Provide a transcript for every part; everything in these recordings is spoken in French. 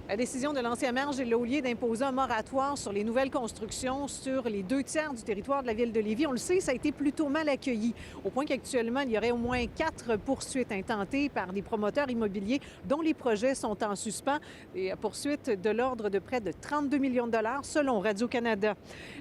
La décision de l'ancien maire Gilles Laulier d'imposer un moratoire sur les nouvelles constructions sur les 2 tiers du territoire de la ville de Lévis, on le sait, ça a été plutôt mal accueilli, au point qu'actuellement, il y aurait au moins 4 poursuites intentées par des promoteurs immobiliers dont les projets sont en suspens. Des poursuites de l'ordre de près de 32 millions de dollars selon Radio-Canada.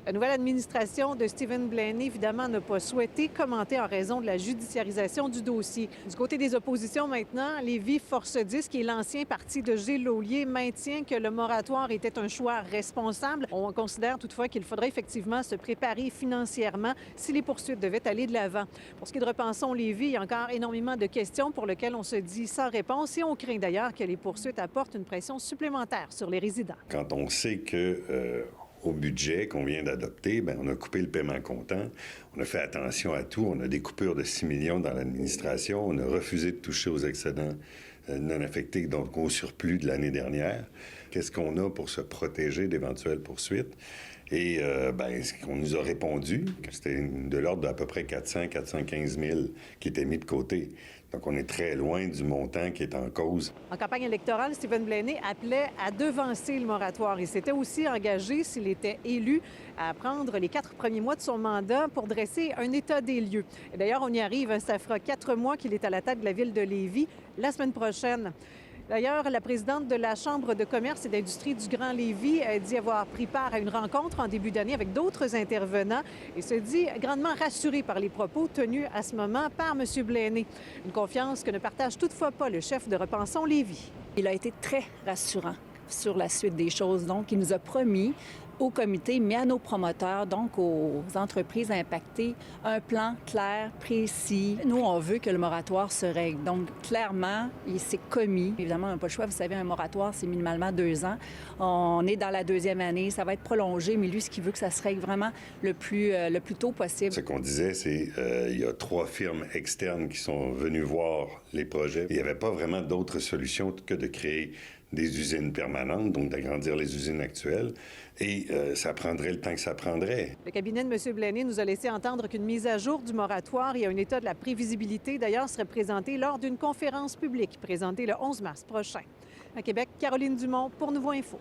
La nouvelle administration de Stephen Blaney, évidemment, n'a pas souhaité commenter en raison de la judiciarisation du dossier. Du côté des oppositions maintenant, Lévis Force 10, qui est l'ancien parti de Gilles Laulier, maintient que le moratoire était un choix responsable. On considère toutefois qu'il faudrait effectivement se préparer financièrement si les poursuites devaient aller de l'avant. Pour ce qui est de Repensons Lévis, il y a encore énormément de questions pour lesquelles on se dit sans réponse et on craint d'ailleurs que les poursuites apportent une pression supplémentaire sur les résidents. Quand on sait que au budget qu'on vient d'adopter, bien, on a coupé le paiement comptant, on a fait attention à tout, on a des coupures de 6 millions dans l'administration, on a refusé de toucher aux excédents non affectés, donc au surplus de l'année dernière. Qu'est-ce qu'on a pour se protéger d'éventuelles poursuites? Et ce qu'on nous a répondu, que c'était de l'ordre d'à peu près 415 000 qui étaient mis de côté. Donc, on est très loin du montant qui est en cause. En campagne électorale, Stephen Blaney appelait à devancer le moratoire. Il s'était aussi engagé, s'il était élu, à prendre les 4 premiers mois de son mandat pour dresser un état des lieux. Et d'ailleurs, on y arrive. Ça fera 4 mois qu'il est à la tête de la ville de Lévis la semaine prochaine. D'ailleurs, la présidente de la Chambre de commerce et d'industrie du Grand Lévis a dit avoir pris part à une rencontre en début d'année avec d'autres intervenants et se dit grandement rassurée par les propos tenus à ce moment par M. Blaney. Une confiance que ne partage toutefois pas le chef de Repensons Lévis. Il a été très rassurant sur la suite des choses. Donc, il nous a promis au comité, mais à nos promoteurs, donc aux entreprises impactées, un plan clair, précis. Nous, on veut que le moratoire se règle. Donc, clairement, il s'est commis. Évidemment, on n'a pas le choix. Vous savez, un moratoire, c'est minimalement 2 ans. On est dans la 2e année. Ça va être prolongé, mais lui, ce qu'il veut, que ça se règle vraiment le plus tôt possible. Ce qu'on disait, c'est il y a 3 firmes externes qui sont venues voir les projets. Il n'y avait pas vraiment d'autre solution que de créer des usines permanentes, donc d'agrandir les usines actuelles. Et ça prendrait le temps que ça prendrait. Le cabinet de M. Blaney nous a laissé entendre qu'une mise à jour du moratoire et un état de la prévisibilité, d'ailleurs, serait présentée lors d'une conférence publique présentée le 11 mars prochain. À Québec, Caroline Dumont pour Nouveau Info.